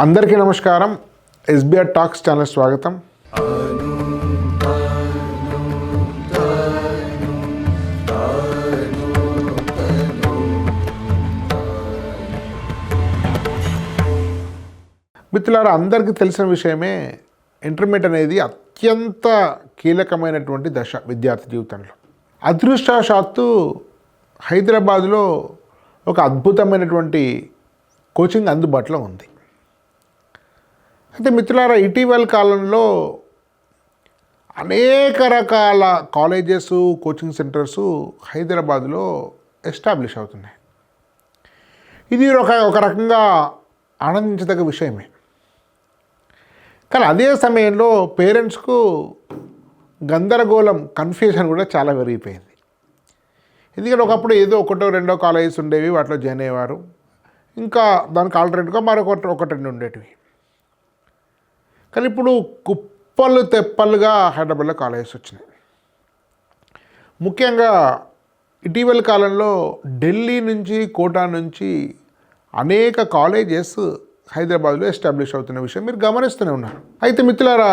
అందరికీ నమస్కారం. SBR talks channel స్వాగతం. మిత్రులారా, అందరికీ తెలిసిన విషయమే, ఇంటర్మీడియట్ అనేది అత్యంత కీలకమైనటువంటి దశ విద్యార్థి జీవితంలో. అదృష్టవశాత్తు హైదరాబాదులో ఒక అద్భుతమైనటువంటి కోచింగ్ అందుబాటులో ఉంది. అయితే మిత్రులారా, ఇటీవల కాలంలో అనేక రకాల కాలేజెస్, కోచింగ్ సెంటర్స్ హైదరాబాద్లో ఎస్టాబ్లిష్ అవుతున్నాయి. ఇది ఒక రకంగా ఆనందించదగ్గ విషయమే. కానీ అదే సమయంలో పేరెంట్స్కు గందరగోళం, కన్ఫ్యూజన్ కూడా చాలా పెరిగిపోయింది. ఎందుకంటే ఒకప్పుడు ఏదో ఒకటో రెండో కాలేజెస్ ఉండేవి, వాటిలో జాయిన్ అయ్యేవారు. ఇంకా దానికి ఆల్టర్నేట్గా ఒకటి రెండు ఉండేటివి. కానీ ఇప్పుడు కుప్పలు తెప్పలుగా హైదరాబాద్లో కాలేజెస్ వచ్చినాయి. ముఖ్యంగా ఇటీవల కాలంలో ఢిల్లీ నుంచి, కోటా నుంచి అనేక కాలేజెస్ హైదరాబాద్లో ఎస్టాబ్లిష్ అవుతున్న విషయం మీరు గమనిస్తూనే ఉన్నారు. అయితే మిత్రులారా,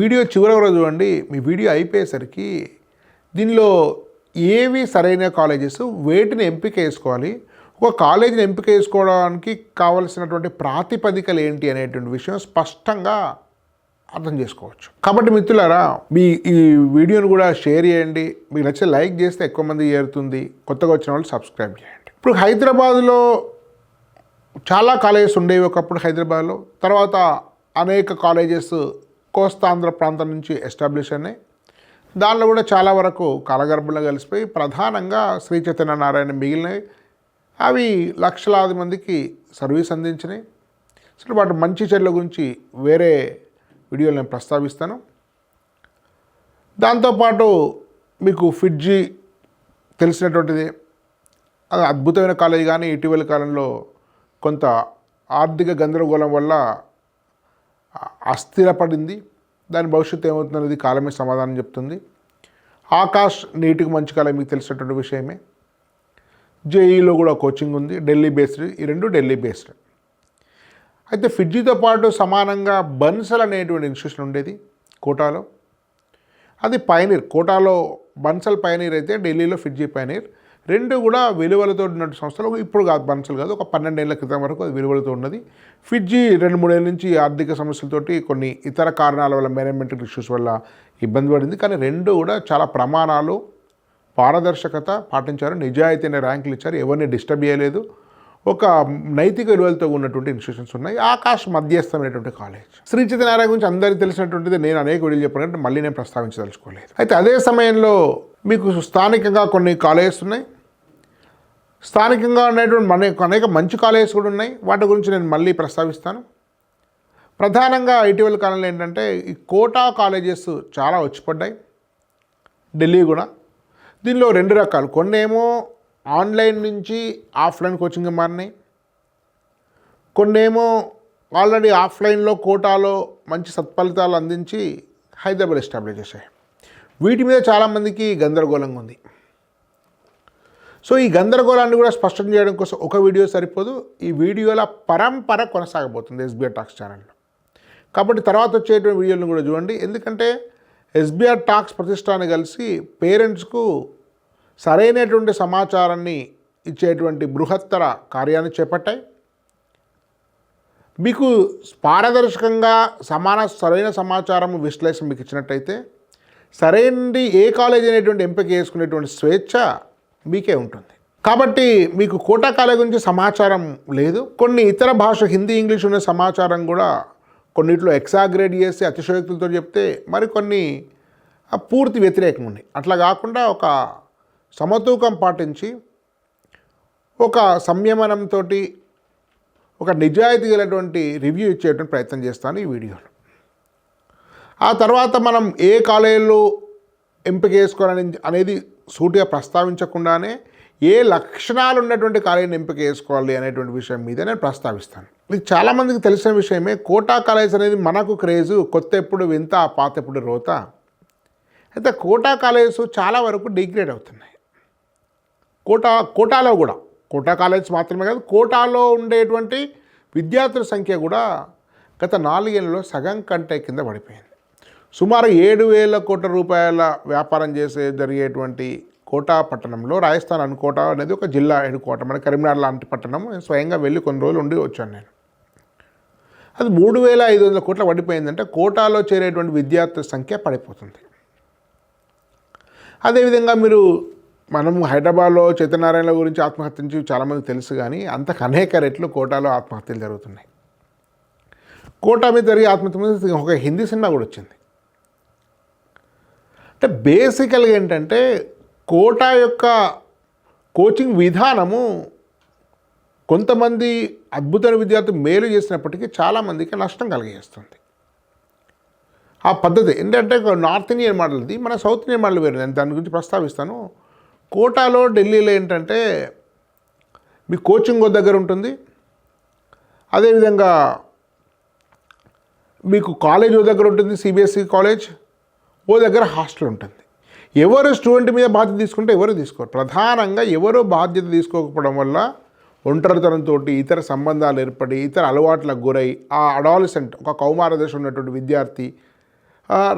వీడియో చివరి రోజు చూడండి. మీ వీడియో అయిపోయేసరికి దీనిలో ఏవి సరైన కాలేజెస్, వేటిని ఎంపిక చేసుకోవాలి, ఒక కాలేజీని ఎంపిక చేసుకోవడానికి కావలసినటువంటి ప్రాతిపదికలు ఏంటి అనేటువంటి విషయం స్పష్టంగా అర్థం చేసుకోవచ్చు. కాబట్టి మిత్రులారా, ఈ వీడియోను కూడా షేర్ చేయండి. మీకు నచ్చితే లైక్ చేస్తే ఎక్కువ మంది చేరుతుంది. కొత్తగా వచ్చిన వాళ్ళు సబ్స్క్రైబ్ చేయండి. ఇప్పుడు హైదరాబాద్లో చాలా కాలేజెస్ ఉండేవి ఒకప్పుడు హైదరాబాద్లో. తర్వాత అనేక కాలేజెస్ కోస్తాంధ్ర ప్రాంతం నుంచి ఎస్టాబ్లిష్ అయినాయి. దానిలో కూడా చాలా వరకు కాలగర్భంలో కలిసిపోయి ప్రధానంగా శ్రీ చైతన్య నారాయణ మిగిలినవి. అవి లక్షలాది మందికి సర్వీస్ అందించినాయి. అసలు వాటి మంచి చెడ్ల గురించి వేరే వీడియోలో నేను ప్రస్తావిస్తాను. దాంతోపాటు మీకు ఫిడ్జీ తెలిసినటువంటిది, అది అద్భుతమైన కాలేజీ. కానీ ఇటీవల కాలంలో కొంత ఆర్థిక గందరగోళం వల్ల అస్థిరపడింది. దాని భవిష్యత్తు ఏమవుతుందనేది కాలమే సమాధానం చెప్తుంది. ఆకాష్ నీటికి మంచి కాలేజీ మీకు తెలిసినటువంటి విషయమే. జేఈలో కూడా కోచింగ్ ఉంది, ఢిల్లీ బేస్డ్. ఈ రెండు ఢిల్లీ బేస్డ్. అయితే ఫిడ్జీతో పాటు సమానంగా బన్సల్ అనేటువంటి ఇన్స్టిట్యూషన్ ఉండేది కోటాలో. అది పైనీర్. కోటాలో బన్సల్ పైనీర్ అయితే ఢిల్లీలో ఫిడ్జీ పైనీర్. రెండు కూడా విలువలతో ఉన్నటువంటి సంస్థలు. ఇప్పుడు కాదు, బన్సల్ కాదు, ఒక 12 ఏళ్ల క్రితం వరకు అది విలువలతో ఉన్నది. ఫిడ్జీ 2-3 ఏళ్ళ నుంచి ఆర్థిక సమస్యలతోటి, కొన్ని ఇతర కారణాల వల్ల, మేనేజ్మెంటల్ ఇష్యూస్ వల్ల ఇబ్బంది పడింది. కానీ రెండు కూడా చాలా ప్రమాణాలు, పారదర్శకత పాటించారు. నిజాయితీ అనే ర్యాంకులు ఇచ్చారు. ఎవరిని డిస్టర్బ్ చేయలేదు. ఒక నైతిక విలువలతో ఉన్నటువంటి ఇన్స్టిట్యూషన్స్ ఉన్నాయి. ఆకాష్ మధ్యస్థమైనటువంటి కాలేజ్. శ్రీ చైతన్య నారాయణ గురించి అందరికీ తెలిసినటువంటిది. నేను అనేక వీడియోలు చెప్పానంటే మళ్ళీ నేను ప్రస్తావించదలుచుకోలేదు. అయితే అదే సమయంలో మీకు స్థానికంగా కొన్ని కాలేజెస్ ఉన్నాయి. స్థానికంగా ఉన్నటువంటి అనేక మంచి కాలేజెస్ కూడా ఉన్నాయి. వాటి గురించి నేను మళ్ళీ ప్రస్తావిస్తాను. ప్రధానంగా ఇటీవల కాలంలో ఏంటంటే ఈ కోటా కాలేజెస్ చాలా వచ్చిపడ్డాయి, ఢిల్లీ కూడా. దీనిలో రెండు రకాలు. కొన్నేమో ఆన్లైన్ నుంచి ఆఫ్లైన్ కోచింగ్ మారినాయి. కొన్నేమో ఆల్రెడీ ఆఫ్లైన్లో కోటాలో మంచి సత్ఫలితాలు అందించి హైదరాబాద్ ఎస్టాబ్లిష్ చేశాయి. వీటి మీద చాలామందికి గందరగోళంగా ఉంది. సో ఈ గందరగోళాన్ని కూడా స్పష్టం చేయడం కోసం ఒక వీడియో సరిపోదు. ఈ వీడియోల పరంపర కొనసాగబోతుంది ఎస్బీఆర్ టాక్స్ ఛానల్లో. కాబట్టి తర్వాత వచ్చేటువంటి వీడియోలను కూడా చూడండి. ఎందుకంటే ఎస్బీఆర్ టాక్స్ ప్రతిష్టాన్ని కలిసి పేరెంట్స్కు సరైనటువంటి సమాచారాన్ని ఇచ్చేటువంటి బృహత్తర కార్యాన్ని చేపట్టాయి. మీకు పారదర్శకంగా సరైన సమాచారం విశ్లేషణ మీకు ఇచ్చినట్టయితే సరైనది ఏ కాలేజ్ అనేటువంటి ఎంపిక చేసుకునేటువంటి స్వేచ్ఛ మీకే ఉంటుంది. కాబట్టి మీకు కోటా కాలేజ్ గురించి సమాచారం లేదు. కొన్ని ఇతర భాష, హిందీ, ఇంగ్లీష్ ఉన్న సమాచారం కూడా కొన్నిట్లో ఎక్సాగ్రేట్ చేసి అతిశయోక్తులతో చెప్తే, మరికొన్ని పూర్తి వ్యతిరేకంగా ఉన్నాయి. అట్లా కాకుండా ఒక సమతూకం పాటించి, ఒక సంయమనంతో, ఒక నిజాయితీ గలటువంటి రివ్యూ ఇచ్చేటువంటి ప్రయత్నం చేస్తాను ఈ వీడియోలో. ఆ తర్వాత మనం ఏ కాలేజీలో ఎంపిక చేసుకోవాలని అనేది సూటిగా ప్రస్తావించకుండానే ఏ లక్షణాలు ఉన్నటువంటి కాలేజీని ఎంపిక చేసుకోవాలి అనేటువంటి విషయం మీద నేను ప్రస్తావిస్తాను. మీకు చాలామందికి తెలిసిన విషయమే, కోటా కాలేజ్ అనేది మనకు క్రేజు. కొత్త ఎప్పుడు వింత, పాత ఎప్పుడు రోత. అయితే కోటా కాలేజెస్ చాలా వరకు డిగ్రేడ్ అవుతున్నాయి. కోటాలో కూడా కోటా కాలేజ్ మాత్రమే కాదు, కోటాలో ఉండేటువంటి విద్యార్థుల సంఖ్య కూడా గత 4 ఏళ్లలో సగం కంటే కింద పడిపోయింది. సుమారు 7,000 కోట్ల రూపాయల వ్యాపారం జరిగేటువంటి కోటా పట్టణంలో, రాజస్థాన్ అనుకోట అనేది ఒక జిల్లా హెడ్ క్వార్టర్, మన కరీంనగర్ లాంటి పట్టణం. నేను స్వయంగా వెళ్ళి కొన్ని రోజులు ఉండి వచ్చాను నేను. అది 3,500 కోట్ల పడిపోయిందంటే కోటాలో చేరేటువంటి విద్యార్థుల సంఖ్య పడిపోతుంది. అదేవిధంగా మనం హైదరాబాద్లో చైతన్యనారాయణ గురించి ఆత్మహత్య నుంచి చాలామంది తెలుసు, కానీ అంతకు అనేక రెట్లు కోటాలో ఆత్మహత్యలు జరుగుతున్నాయి. కోటా మీద జరిగే ఆత్మహత్య మీద ఒక హిందీ సినిమా కూడా వచ్చింది. అంటే బేసికల్గా ఏంటంటే కోటా యొక్క కోచింగ్ విధానము కొంతమంది అద్భుతమైన విద్యార్థులు మేలు చేసినప్పటికీ చాలామందికి నష్టం కలిగేస్తుంది. ఆ పద్ధతి ఏంటంటే నార్త్ ఇండియన్ మోడల్ ఇది, మన సౌత్ ఇండియన్ మోడల్ వేరు. నేను దాని గురించి ప్రస్తావిస్తాను. కోటాలో ఢిల్లీలో ఏంటంటే మీ కోచింగ్ దగ్గర ఉంటుంది, అదేవిధంగా మీకు కాలేజ్ దగ్గర ఉంటుంది, సిబిఎస్ఈ కాలేజ్ దగ్గర హాస్టల్ ఉంటుంది. ఎవరు స్టూడెంట్ మీద బాధ్యత తీసుకుంటే ఎవరు తీసుకోరు. ప్రధానంగా ఎవరు బాధ్యత తీసుకోకపోవడం వల్ల ఒంటరితనంతో ఇతర సంబంధాలు ఏర్పడి ఇతర అలవాట్లకు గురై ఆ అడాలసెంట్, ఒక కౌమార దశ ఉన్నటువంటి విద్యార్థి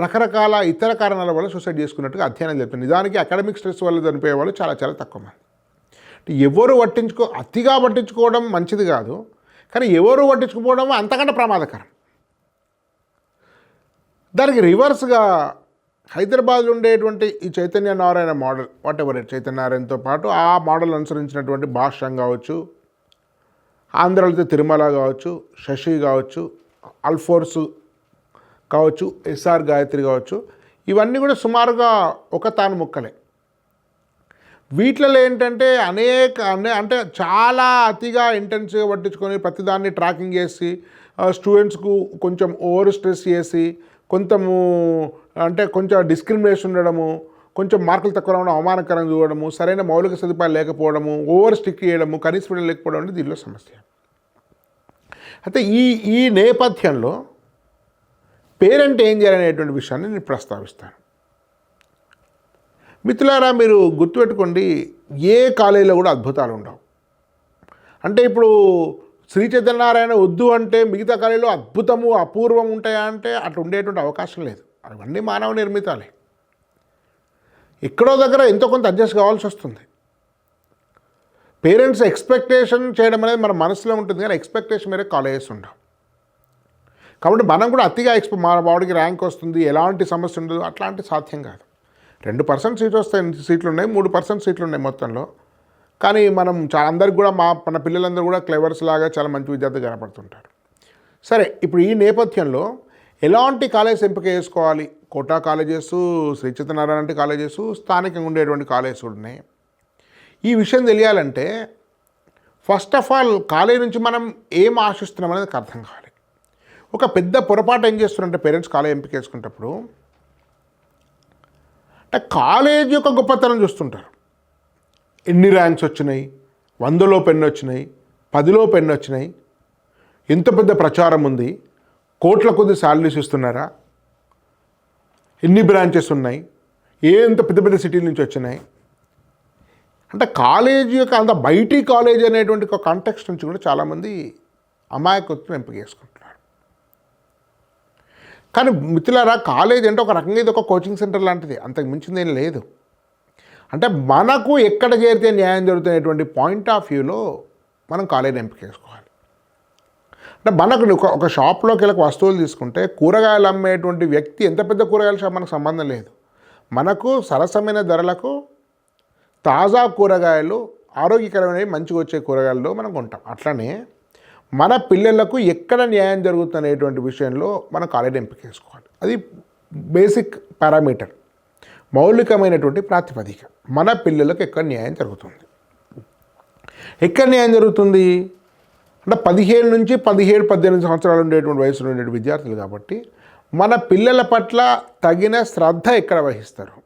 రకరకాల ఇతర కారణాల వల్ల సూసైడ్ చేసుకున్నట్టుగా అధ్యయనం జరుగుతుంది. నిజానికి అకాడమిక్ స్ట్రెస్ వల్ల చనిపోయే వాళ్ళు చాలా చాలా తక్కువ మంది. ఎవరు అతిగా పట్టించుకోవడం మంచిది కాదు, కానీ ఎవరు పట్టించుకోవడం అంతకంటే ప్రమాదకరం. దానికి రివర్స్గా హైదరాబాద్లో ఉండేటువంటి ఈ Chaitanya Narayana model, whatever Chaitanya నారాయణతో పాటు ఆ మోడల్ అనుసరించినటువంటి భాష్యం కావచ్చు, ఆంధ్రలో తిరుమల కావచ్చు, శశి కావచ్చు, అల్ఫోర్స్ కావచ్చు, ఎస్ఆర్ గాయత్రి కావచ్చు, ఇవన్నీ కూడా సుమారుగా ఒక తాను ముక్కలే. వీటిలో ఏంటంటే అంటే చాలా అతిగా ఇంటెన్సివ్గా పట్టించుకొని ప్రతిదాన్ని ట్రాకింగ్ చేసి స్టూడెంట్స్కు కొంచెం ఓవర్ స్ట్రెస్ చేసి కొంచెం డిస్క్రిమినేషన్ ఉండడము, కొంచెం మార్కులు తక్కువ రావడం, అవమానకరంగా చూడడము, సరైన మౌలిక సదుపాయాలు లేకపోవడము, ఓవర్ స్టిక్ చేయడము, కనీస పీడన లేకపోవడం అనేది దీనిలో సమస్య. అయితే ఈ నేపథ్యంలో పేరెంట్ ఏం చేయాలనేటువంటి విషయాన్ని నేను ప్రస్తావిస్తాను. మిత్రులారా, మీరు గుర్తుపెట్టుకోండి, ఏ కాలేజీలో కూడా అద్భుతాలు ఉండవు. అంటే ఇప్పుడు శ్రీ చైతన్యనారాయణ వద్దు అంటే మిగతా కాలేజీలో అద్భుతము అపూర్వం ఉంటాయా అంటే అట్లా ఉండేటువంటి అవకాశం లేదు. అవన్నీ మానవ నిర్మితాలే. ఎక్కడో దగ్గర ఎంతో కొంత అడ్జస్ట్ కావాల్సి వస్తుంది. పేరెంట్స్ ఎక్స్పెక్టేషన్ చేయడం అనేది మన మనసులో ఉంటుంది, కానీ ఎక్స్పెక్టేషన్ మేరే కాలేజెస్ ఉండవు. కాబట్టి మనం కూడా అతిగా మా వాడికి ర్యాంక్ వస్తుంది, ఎలాంటి సమస్య ఉండదు, అట్లాంటి సాధ్యం కాదు. 2% సీట్లు ఉన్నాయి, 3% సీట్లు ఉన్నాయి మొత్తంలో. కానీ మనం అందరికి కూడా మన పిల్లలందరూ కూడా క్లెవర్స్ లాగా చాలా మంచి విద్యార్థులు కనపడుతుంటారు. సరే, ఇప్పుడు ఈ నేపథ్యంలో ఎలాంటి కాలేజ్ ఎంపిక చేసుకోవాలి? కోటా కాలేజెస్, శ్రీ చైతన్యనారాయణ కాలేజెస్, స్థానికంగా ఉండేటువంటి కాలేజెస్ ఉన్నాయి. ఈ విషయం తెలియాలంటే ఫస్ట్ ఆఫ్ ఆల్ కాలేజ్ నుంచి మనం ఏం ఆశిస్తున్నాం అనేది అర్థం కావాలి. ఒక పెద్ద పొరపాటు ఏం చేస్తున్నారంటే పేరెంట్స్ కాలేజ్ ఎంపిక చేసుకునేటప్పుడు అంటే కాలేజ్ యొక్క గొప్పతనం చూస్తుంటారు. ఎన్ని ర్యాంక్స్ వచ్చినాయి, 100లో పెన్ను వచ్చినాయి, 10లో పెన్ను వచ్చినాయి, ఎంత పెద్ద ప్రచారం ఉంది, కోట్ల కొద్ది శాలరీస్ ఇస్తున్నారా, ఎన్ని బ్రాంచెస్ ఉన్నాయి, ఎంత పెద్ద పెద్ద సిటీల నుంచి వచ్చినాయి. అంటే కాలేజ్ యొక్క అంత బయటి కాలేజ్ అనేటువంటి ఒక కాంటెక్స్ట్ నుంచి కూడా చాలామంది అమాయకత్వం ఎంపిక చేసుకుంటున్నారు. కానీ మిత్రులారా, కాలేజ్ అంటే ఒక రకంగా ఇది ఒక కోచింగ్ సెంటర్ లాంటిది, అంతకు మించింది ఏం లేదు. అంటే మనకు ఎక్కడ చేరితే న్యాయం జరుగుతున్నటువంటి పాయింట్ ఆఫ్ వ్యూలో మనం కాలేజ్ ఎంపిక చేసుకోవాలి. అంటే మనకు ఒక షాప్లోకి వెళ్ళి వస్తువులు తీసుకుంటే కూరగాయలు అమ్మేటువంటి వ్యక్తి ఎంత పెద్ద కూరగాయల షాప్ మనకు సంబంధం లేదు. మనకు సరసమైన ధరలకు తాజా కూరగాయలు, ఆరోగ్యకరమైనవి, మంచిగా వచ్చే కూరగాయలు మనం కొంటాం. అట్లనే మన పిల్లలకు ఎక్కడ న్యాయం జరుగుతున్నటువంటి విషయంలో మనం కాలేజ్ ఎంపిక చేసుకోవాలి. అది బేసిక్ పారామీటర్, మౌలికమైనటువంటి ప్రాతిపదిక. మన పిల్లలకు ఎక్కడ న్యాయం జరుగుతుంది, ఎక్కడ న్యాయం జరుగుతుంది అంటే 15 నుంచి 17-18 సంవత్సరాలు ఉండేటువంటి వయసులో ఉండే విద్యార్థులు కాబట్టి మన పిల్లల పట్ల తగిన శ్రద్ధ ఎక్కడ వహిస్తారు,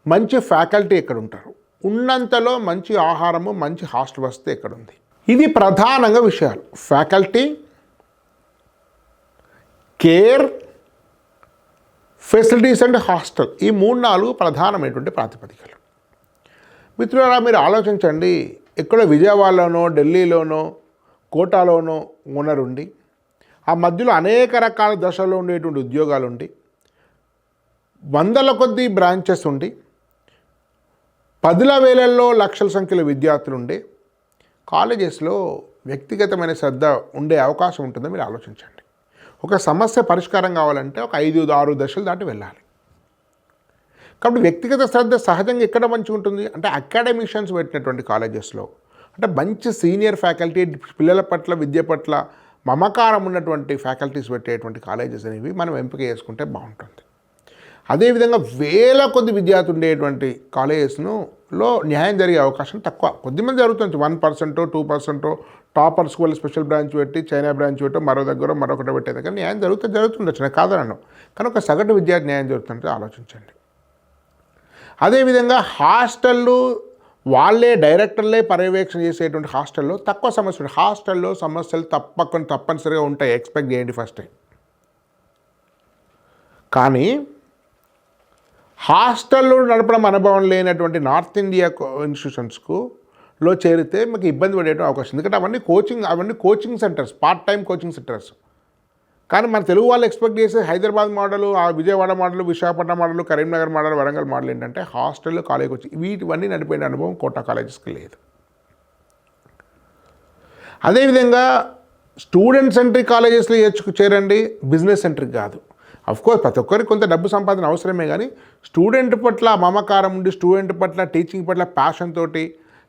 మంచి ఫ్యాకల్టీ ఎక్కడ ఉంటారు, ఉన్నంతలో మంచి ఆహారము, మంచి హాస్టల్ వసతి ఎక్కడ ఉంది. ఇది ప్రధానంగా విషయాలు. Faculty, care, facilities and hostel, ఈ 3-4 ప్రధానమైనటువంటి ప్రాతిపదికలు. మిత్రులారా, మీరు ఆలోచించండి, ఎక్కడో విజయవాడలోనో ఢిల్లీలోనో కోటాలోనో ఓనర్ ఉండి ఆ మధ్యలో అనేక రకాల దశలో ఉండేటువంటి ఉద్యోగాలు ఉండి వందల కొద్దీ బ్రాంచెస్ ఉండి పదుల వేలల్లో లక్షల సంఖ్యలో విద్యార్థులు ఉండే కాలేజెస్లో వ్యక్తిగతమైన శ్రద్ధ ఉండే అవకాశం ఉంటుందో మీరు ఆలోచించండి. ఒక సమస్య పరిష్కారం కావాలంటే ఒక 5-6 దశలు దాటి వెళ్ళాలి. కాబట్టి వ్యక్తిగత శ్రద్ధ సహజంగా ఎక్కడ మంచిగా ఉంటుంది అంటే అకాడమిషియన్స్ పెట్టినటువంటి కాలేజెస్లో, అంటే మంచి సీనియర్ ఫ్యాకల్టీ, పిల్లల పట్ల విద్య పట్ల మమకారం ఉన్నటువంటి ఫ్యాకల్టీస్ పెట్టేటువంటి కాలేజెస్ అనేవి మనం ఎంపిక చేసుకుంటే బాగుంటుంది. అదేవిధంగా వేల కొద్ది విద్యార్థులు ఉండేటువంటి కాలేజెస్లో న్యాయం జరిగే అవకాశం తక్కువ. కొద్దిమంది జరుగుతుంది, 1%, 2% టాపర్స్ వాళ్ళు స్పెషల్ బ్రాంచ్ పెట్టి చైనా బ్రాంచ్ పెట్టి మరో దగ్గర మరొకటి పెట్టే దగ్గర న్యాయం జరుగుతుండొచ్చు, నేను కాదనను. కానీ ఒక సగటు విద్యార్థి న్యాయం జరుగుతుంటే ఆలోచించండి. అదేవిధంగా హాస్టళ్ళు వాళ్ళే డైరెక్టర్లే పర్యవేక్షణ చేసేటువంటి హాస్టల్లో తక్కువ సమస్యలు, హాస్టల్లో సమస్యలు తప్పనిసరిగా ఉంటాయి, ఎక్స్పెక్ట్ చేయండి ఫస్ట్ టైం. కానీ హాస్టల్లో నడపడం అనుభవం లేనటువంటి నార్త్ ఇండియా ఇన్స్టిట్యూషన్స్లో చేరితే మీకు ఇబ్బంది పడేటువంటి అవకాశం, ఎందుకంటే అవన్నీ coaching centres, part time coaching centres. కానీ మన తెలుగు వాళ్ళు ఎక్స్పెక్ట్ చేసే హైదరాబాద్ మోడలు, ఆ Vijayawada model, Visakhapatnam model, Karimnagar model, Warangal model ఏంటంటే హాస్టల్లో కాలేజ్ వచ్చి వీటివన్నీ నడిపోయిన అనుభవం కోటా కాలేజెస్కి లేదు. అదేవిధంగా స్టూడెంట్ సెంట్రిక్ కాలేజెస్లో చేరండి, బిజినెస్ సెంట్రిక్ కాదు. అఫ్కోర్స్ ప్రతి ఒక్కరికి కొంత డబ్బు సంపాదన అవసరమే, కానీ స్టూడెంట్ పట్ల మమకారం ఉండి, స్టూడెంట్ పట్ల టీచింగ్ పట్ల ప్యాషన్ తోటి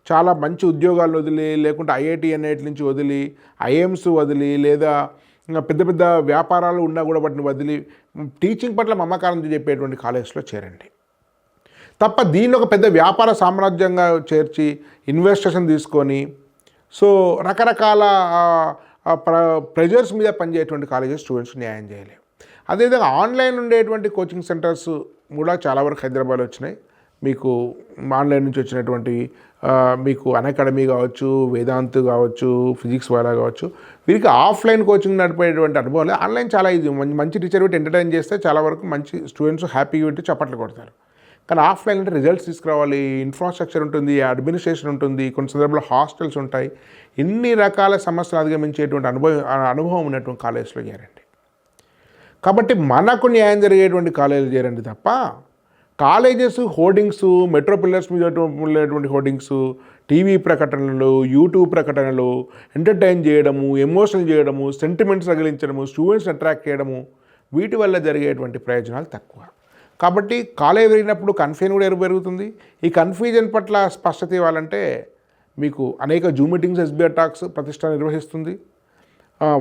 చాలా మంచి ఉద్యోగాలు వదిలి, లేకుంటే ఐఐటి ఎన్ఐటి నుంచి వదిలి, ఐఎమ్స్ వదిలి, లేదా పెద్ద పెద్ద వ్యాపారాలు ఉన్నా కూడా వాటిని వదిలి టీచింగ్ పట్ల మమకారం చెప్పేటువంటి కాలేజ్లో చేరండి. తప్ప దీన్ని ఒక పెద్ద వ్యాపార సామ్రాజ్యంగా చేర్చి ఇన్వెస్టేషన్ తీసుకొని సో రకరకాల ప్రెజర్స్ మీద పనిచేసేటువంటి కాలేజెస్ స్టూడెంట్స్ న్యాయం చేయలేవు. అదేవిధంగా ఆన్లైన్ ఉండేటువంటి కోచింగ్ సెంటర్స్ కూడా చాలా వరకు హైదరాబాద్లో వచ్చినాయి. మీకు ఆన్లైన్ నుంచి వచ్చినటువంటి మీకు అన్అకాడమీ కావచ్చు, వేదాంత్ కావచ్చు, ఫిజిక్స్ వాళ్ళ కావచ్చు, వీరికి ఆఫ్లైన్ కోచింగ్ నడిపేటువంటి అనుభవం లేదు. ఆన్లైన్ చాలా ఈజీ, మంచి టీచర్ పెట్టి ఎంటర్టైన్ చేస్తే చాలా వరకు మంచి స్టూడెంట్స్ హ్యాపీగా పెట్టి చప్పట్లు కొడతారు. కానీ ఆఫ్లైన్ అంటే రిజల్ట్స్ తీసుకురావాలి, ఇన్ఫ్రాస్ట్రక్చర్ ఉంటుంది, అడ్మినిస్ట్రేషన్ ఉంటుంది, కొన్ని సందర్భాల్లో హాస్టల్స్ ఉంటాయి. ఇన్ని రకాల సమస్యలు అధిగమించేటువంటి అనుభవం ఉన్నటువంటి కాలేజ్లో చేరండి. కాబట్టి మనకు న్యాయం జరిగేటువంటి కాలేజీలు చేరండి తప్ప కాలేజెస్ హోర్డింగ్స్, మెట్రో పిల్లర్స్ మీద ఉండేటువంటి హోర్డింగ్స్, టీవీ ప్రకటనలు, యూట్యూబ్ ప్రకటనలు, ఎంటర్టైన్ చేయడము, ఎమోషనల్ చేయడము, సెంటిమెంట్స్ రగిలించడము, స్టూడెంట్స్ అట్రాక్ట్ చేయడము, వీటి వల్ల జరిగేటువంటి ప్రయోజనాలు తక్కువ. కాబట్టి కాలేజ్ పెరిగినప్పుడు కన్ఫ్యూజన్ కూడా పెరుగుతుంది. ఈ కన్ఫ్యూజన్ పట్ల స్పష్టత ఇవ్వాలంటే మీకు అనేక Zoom meetings, SBR talks Pratishthana నిర్వహిస్తుంది.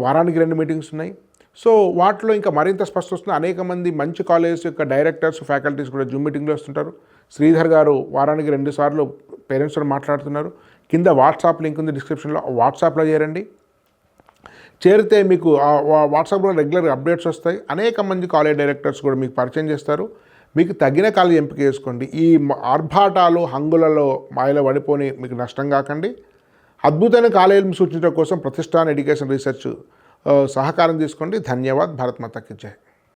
వారానికి 2 మీటింగ్స్ ఉన్నాయి. సో వాటిలో ఇంకా మరింత స్పష్టత వస్తుంది. అనేక మంది మంచి కాలేజెస్ యొక్క డైరెక్టర్స్, ఫ్యాకల్టీస్ కూడా జూమ్ మీటింగ్లో వస్తుంటారు. శ్రీధర్ గారు వారానికి 2 సార్లు పేరెంట్స్తో మాట్లాడుతున్నారు. కింద వాట్సాప్ లింక్ ఉంది డిస్క్రిప్షన్లో, వాట్సాప్లో చేరండి. చేరితే మీకు వాట్సాప్లో రెగ్యులర్ అప్డేట్స్ వస్తాయి. అనేక మంది కాలేజ్ డైరెక్టర్స్ కూడా మీకు పరిచయం చేస్తారు. మీకు తగిన కాలేజ్ ఎంపిక చేసుకోండి. ఈ ఆర్భాటాలు, హంగులలో మాయలో పడిపోని మీకు నష్టం కాకండి. అద్భుతమైన కాలేజీలను సూచించడం కోసం ప్రతిష్టాన్ ఎడ్యుకేషన్ రీసెర్చ్ సహకారం తీసుకోండి. ధన్యవాద్. భారత్ మాతా కీ జై.